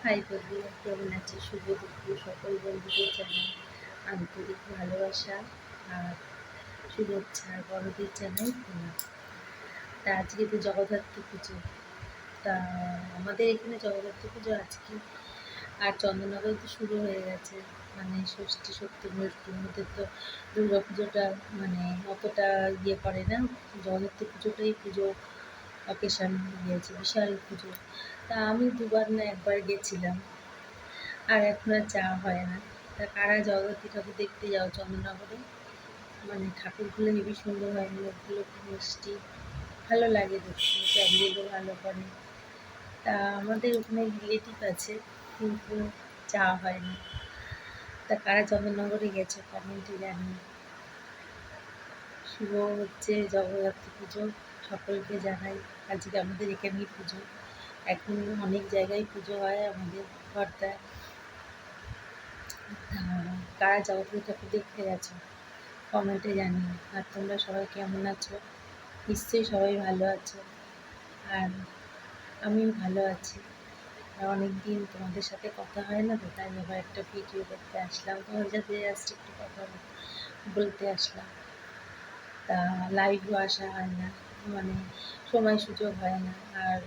High বন্ধুরা, কেমন আছে? শুভ দুপুর সকল বন্ধুদের জানাই আন্তরিক ভালোবাসা আর শুভেচ্ছা, আর বড়দের জানাই প্রণাম। তা আজকে তো জগদ্ধাত্রী পুজো। তা আমাদের এখানে জগদ্ধাত্রী পুজো আজকে, আর চন্দননগরে তো শুরু হয়ে গেছে। মানে ষষ্ঠী সপ্তমী অষ্টমীর মধ্যে তো দুর্গা পুজোটা মানে অতটা ইয়ে করে না। জগদ্ধাত্রী পুজোটাই পুজো অকেশান গিয়েছে, বিশাল পুজো। তা আমি দুবার না একবার গেছিলাম, আর এখন আর যাওয়া হয় না। তা কারা জগদ্ধাত্রী ঠাকুর দেখতে যাও চন্দননগরে? মানে ঠাকুরগুলো হেবি সুন্দর হয়, মুখগুলো খুব মিষ্টি, ভালো লাগে দেখতে, প্যান্ডেলও ভালো করে। তা আমাদের ওখানে রিলেটিভ আছে, কিন্তু যাওয়া হয় না। তা কারা চন্দননগরে গেছো কমেন্টে জানিও। শুভ হচ্ছে জগদ্ধাত্রী পুজো, সকলকে জানাই। আজকে আমাদের এখানেই পুজো, এখন অনেক জায়গায় পুজো হয় আমাদের খর্দায়। কারা জগদ্ধাত্রী ঠাকুর দেখতে গেছো কমেন্টে জানিও। আর তোমরা সবাই কেমন আছো? নিশ্চয়ই সবাই ভালো আছো, আর আমিও ভালো আছি। আর অনেক দিন তোমাদের সাথে কথা হয় না, তো তাই আবার একটা ভিডিও করতে আসলাম, তোমাদের সাথে জাস্ট একটু কথা বলতে আসলাম। তা লাইভও আসা হয় না, মানে সময় সুযোগ হয় না। আর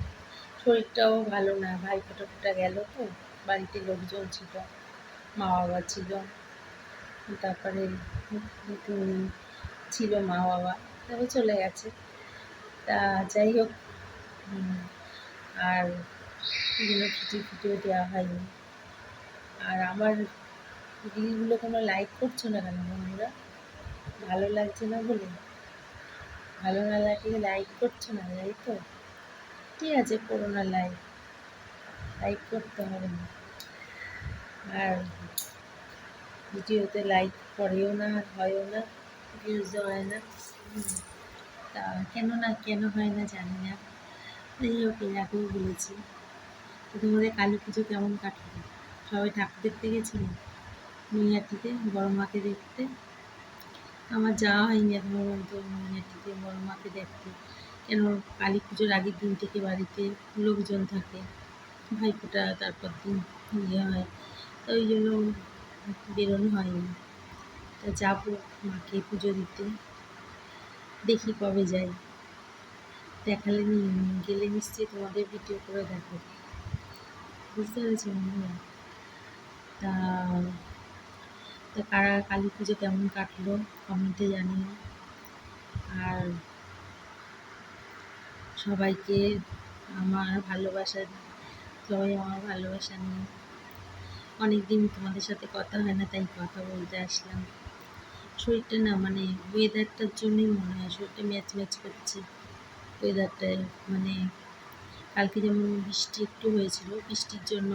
শরীরটাও ভালো না, ভাইফোঁটা গেল তো, বাড়িতে লোকজন ছিল, মা বাবা ছিল, তারপরে তুমি ছিল মা বাবা, তারপরে চলে গেছে। তা যাই হোক, আর এগুলো ভিডিও দেওয়া হয়নি। আর আমার রিলগুলো কোনো লাইক করছো না কেন বন্ধুরা? ভালো লাগছে না বলে? ভালো না লাগলে লাইক করছো না, তাই তো? ঠিক আছে, করো না লাইক, লাইক করতে হবে না। আর ভিডিওতে লাইক করেও না, আর হয়ও না, ভিউজও হয় না। তা কেন হয় না জানি না। যাই হোক, এর আগেও বলেছি। তো তোমাদের কালী পুজো কেমন কাটলো? সবাই ঠাকুর দেখতে গেছিলে নৈহাটিতে বড় মাকে দেখতে? আমার যাওয়া হয়নি এখনো পর্যন্ত নৈহাটিতে বড় মাকে দেখতে। কেন, কালী পুজোর আগের দিন থেকে বাড়িতে লোকজন থাকে, ভাইফোঁটা তারপর দিন ইয়ে হয়, তো ওই জন্য বেরোনো হয়নি। তা যাবো মাকে পুজো দিতে, দেখি কবে যাই। দেখালে গেলে নিশ্চয়ই তোমাদের ভিডিও করে দেখো, বুঝতে পেরেছি বন্ধুরা? তা তা কারা কালী পুজো কেমন কাটলো কমেন্টে জানিও। আর সবাইকে আমার ভালোবাসা, সবাই আমার ভালোবাসা নিয়ে। অনেকদিন তোমাদের সাথে কথা হয় না, তাই কথা বলতে আসলাম। শরীরটা না, মানে ওয়েদারটার জন্যই মনে হয় শরীরটা ম্যাচ করছে ওয়েদারটায়। মানে কালকে যেমন বৃষ্টি একটু হয়েছিল, বৃষ্টির জন্য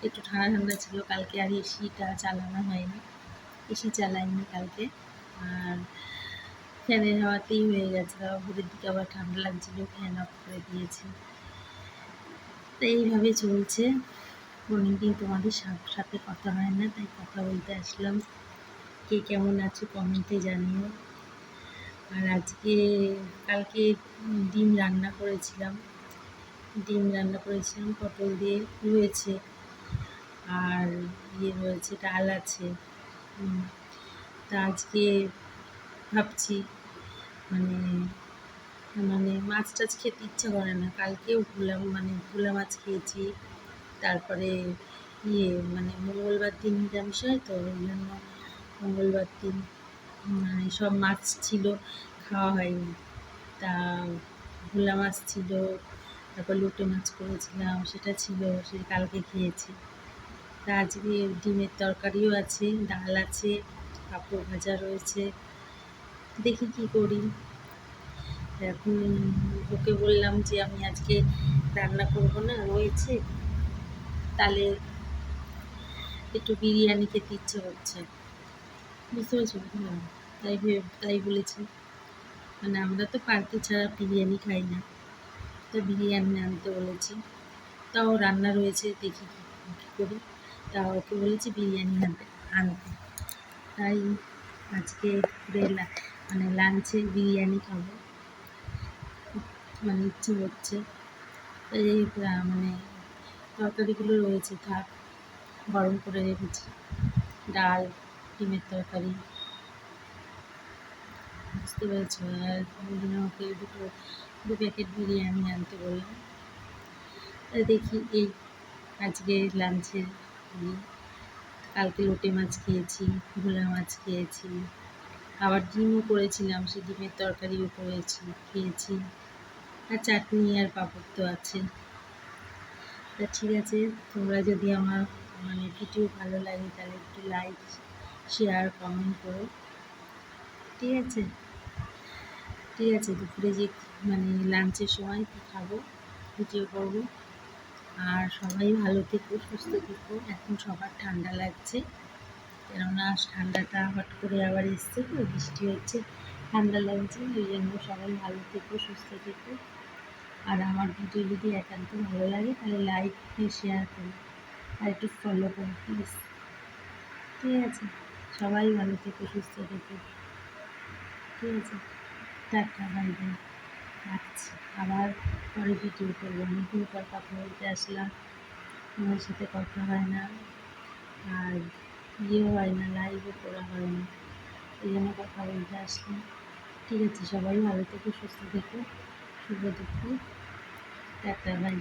একটু ঠান্ডা ছিল কালকে, আর এসিটা চালানো হয়নি, এসি চালাইনি কালকে। আর ফ্যানের হাওয়াতেই হয়ে গেছে, তারপর ভোরের দিকে আবার ঠান্ডা লাগছিল, ফ্যান অফ করে দিয়েছি। তো এইভাবে চলছে। অনেকদিন তোমাদের সাথে কথা হয় না, তাই কথা বলতে আসলাম। কে কেমন আছো কমেন্টে জানিও। আর কালকে ডিম রান্না করেছিলাম, পটল দিয়ে রয়েছে, আর রয়েছে, ডাল আছে। তা আজকে ভাবছি, মানে মানে মাছ টাছ খেতে ইচ্ছা করে না। কালকেও ভোলা মাছ খেয়েছি। তারপরে মানে মঙ্গলবার দিন নিরামিষ হয়, তো ওই জন্য মঙ্গলবার দিন মানে সব মাছ ছিল, খাওয়া হয়নি। তা ভোলা মাছ ছিল, তারপর লোটে মাছ করেছিলাম, সেটা ছিল, সে কালকে খেয়েছি। তা আজকে ডিমের তরকারিও আছে, ডাল আছে, পাঁপড় ভাজা রয়েছে। দেখি কি করি। এখন ওকে বললাম যে আমি আজকে রান্না করবো না, রয়েছে, তাহলে একটু বিরিয়ানি খেতে ইচ্ছে হচ্ছে, বুঝতে পেরেছো? তাই বলেছি। মানে আমরা তো পার্টি ছাড়া বিরিয়ানি খাই না, তো বিরিয়ানি আনতে বলেছি। তাও রান্না রয়েছে, দেখি কী করি। তা ওকে বলেছি বিরিয়ানি আনতে। তাই আজকে মানে লাঞ্চে বিরিয়ানি খাবো, মানে ইচ্ছে হচ্ছে। তাই মানে তরকারিগুলো রয়েছে, থাক, গরম করে রেখেছি। ডাল, ডিমের তরকারি, বুঝতে পেরেছো? আর ওই জন্য ওকে দু প্যাকেট বিরিয়ানি আনতে বললাম। দেখি এই আজকে লাঞ্চের ইয়ে, কালকে লোটে মাছ খেয়েছি, ভোলা মাছ খেয়েছি, আবার ডিমও করেছিলাম, সেই ডিমের তরকারিও খেয়েছি, আর চাটনি আর পাঁপড় তো আছে। তা ঠিক আছে, তোমরা যদি আমার ভিডিও ভালো লাগে তাহলে একটু লাইক, শেয়ার, কমেন্ট করো। ঠিক আছে? ঠিক আছে, দুপুরে যে লাঞ্চের সময় কী খাবো ভিডিও করবো। আর সবাই ভালো থেকো, সুস্থ থেকো। এখন সবার ঠান্ডা লাগছে, কেননা ঠান্ডাটা হট করে আবার এসছে, তো বৃষ্টি হচ্ছে, ঠান্ডা লাগছে, ওই জন্য সবাই ভালো থেকো, সুস্থ থেকো। আর আমার ভিডিও যদি একান্ত ভালো লাগে তাহলে লাইক, শেয়ার করো, আর একটু ফলো করো প্লিজ। ঠিক আছে, সবাই ভালো থেকো, সুস্থ থেকো। ঠিক আছে, টাটা, বাই বাই, রাখছি। আবার পরে ভিডিও করবো। অনেকদিন পর কথা বলতে আসলাম, তোমার সাথে কথা হয় না, আর ইয়েও হয় না, লাইভও করা হয় না, এই জন্য কথা বলতে আসলাম। ঠিক আছে, সবাই ভালো থেকো, সুস্থ থেকো, শুভ দুপুর, টাটা, বাই।